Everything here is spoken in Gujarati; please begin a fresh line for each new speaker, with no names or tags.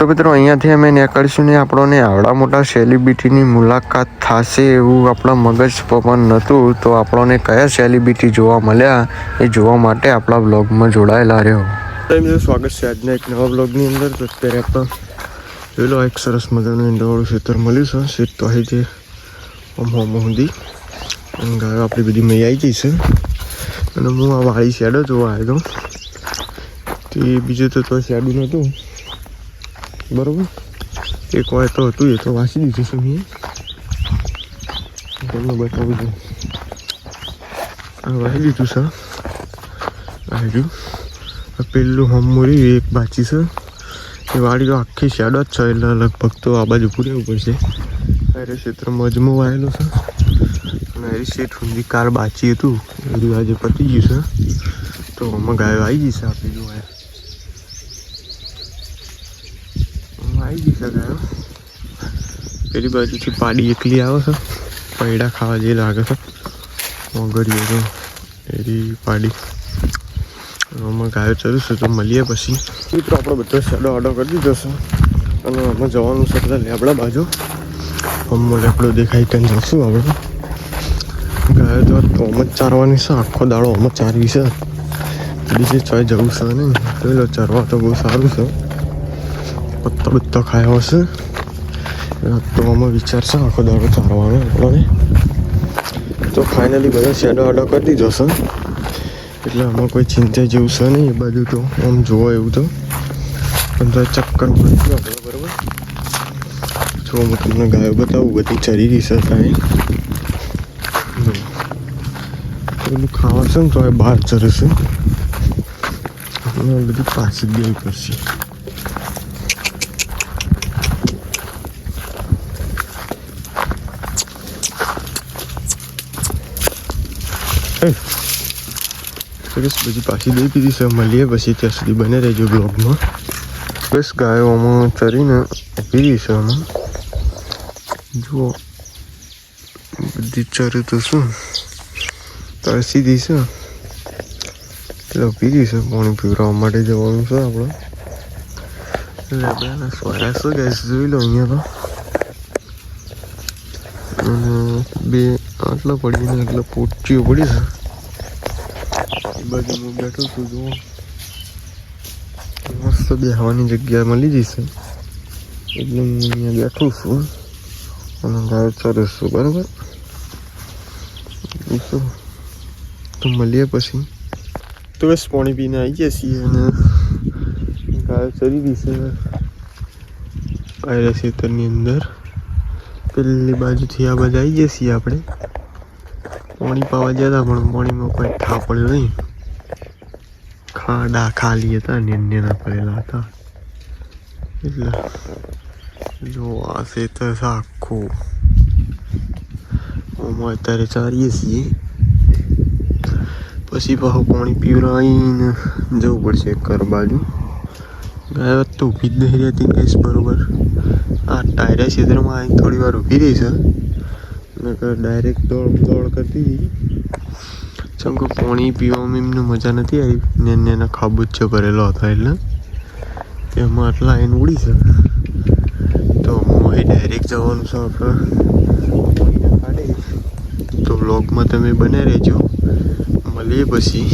તો મિત્રો અહીંયાથી અમે નીકળીશું ને આપણને આવડા મોટા સેલિબ્રિટીની મુલાકાત થશે એવું આપણા મગજ પર નહોતું. તો આપણને કયા સેલિબ્રિટી જોવા મળ્યા એ જોવા માટે આપણા બ્લોગમાં જોડાયેલા રહ્યો. સ્વાગત છે આજના એક નવા બ્લોગની અંદર. તો અત્યારે આપણે પેલો એક સરસ મજાનું ઈંડાવાળું ખેતર મળ્યું છે. સીટ તો અહીં જે હોમ સુધી અને ગાયો આપણી બધી મૈ આવી ગઈ છે. અને હું આ વાળી શેડો જોવા આવ્યો તો એ બીજું તો શેડું નહોતું બરાબર. એક વાર તો હતું એ તો વાંચી દીધું છે મેં તમને બતાવું છું. વાંચી દીધું છે આવ્યું પેલું હમુરી એક બાચી છે એ વાળી તો આખી શેડો જ છે. એટલે લગભગ તો આ બાજુ પૂરેવું પડશે. અરે ક્ષેત્રમાં અજમો આવેલો છે અને એ શેઠ સુધી કાર બાચી હતું એ બધું આજે પતી ગયું છે. તો આમાં ગાયો આવી ગઈ છે. આપણી જો આવી ગઈ છે ગાયો. પેલી બાજુથી પાડી એકલી આવે છે. પૈડા ખાવા જે લાગે છે મોગરીઓ તો એરી પાડી આમાં ગાયો ચરીશું. તો મળીએ પછી મિત્રો. આપણે બધો શેડો આડો કરી દીધો છે અને આમાં જવાનું છે બધા લેબડા બાજુ. હમણાં લેબડો દેખાય ત્યાં જશું આપણે. ગાયો તો આમ જ ચારવાની છે. આખો દાડો આમ જ ચારવી છે. બીજે ચોય જવું છે નહીં. પેલો ચરવા તો બહુ સારું છે. પત્તો બત્તો ખાયો હશે તો આમાં વિચાર છે આખો દાડો ચારવાનો આપણને. તો ફાઇનલી બધો શેડો આડો કરી દીધો છે એટલે આમાં કોઈ ચિંતા જેવું છે નહીં. એ બાજુ તો આમ જોવો એવું તો પણ તો ચક્કર મારી ગયો આપણે બરાબર. જો હું તમને ગાયો બતાવું બધી ચરી રહી છે. કાંઈ પેલું ખાવા છે ને તો એ બહાર ચરે છે અને બધી પાછી જ દેવી પડશે. સરસ બધી પાછી દઈ દીધી છે. મળીએ પછી ત્યાં સુધી બને રહેજો બ્લોગમાં. બસ ગાયોમાં ચરીને પીધી છે. આમાં જુઓ બધી ચરે તો શું તરસી છે એટલે પીધી છે. પાણી પીવડાવવા માટે જવાનું છે આપણે. લેબડાના સ્વાયા છે ગેસ જોઈ લો અહીંયા તો. અને બે આટલા પડીને એટલે પોચીઓ પડી છે. એ બાજુ હું બેઠો છું. જુઓ મસ્ત બેહવાની જગ્યા મળી જશે એટલે હું અહીંયા બેઠું છું અને ગાયો ચરે છું બરાબર. તો મળીએ પછી. તો બસ પાણી પીને આવી ગયા છીએ અને ગાયો ચરી દીશે આયરા ખેતરની અંદર. પેલી બાજુથી આ બાજુ આવી ગયા છીએ આપણે. પાણી પાવા ગયા હતા પણ પાણીમાં કોઈ ઠા પડ્યો નહીં. ખાડા ખાલી હતા ને ના પડેલા હતા એટલે જો આ ખેતર આખું આમાં અત્યારે ચારીએ છીએ. પછી પાછું પાણી પીવડાવીને જવું પડશે ઘર બાજુ. ગાય તો ઊભી જ નહીં રહેતી ગેસ બરોબર. આ ટાયરા ક્ષેત્રમાં આવીને થોડી વાર ઊભી રહી છે નકર ડાયરેક્ટ દોડ કરતી હતી. જેમ કે પાણી પીવામાં એમને મજા નથી આવી. ને ખાબુચ્ચો ભરેલો હતો એટલે એમાં આટલા આવીને ઉડી છે. તો અહીં ડાયરેક્ટ જવાનું છે આપણે પાણીને કાઢે. તો વ્લોગમાં તમે બને રહેજો. મળીએ પછી.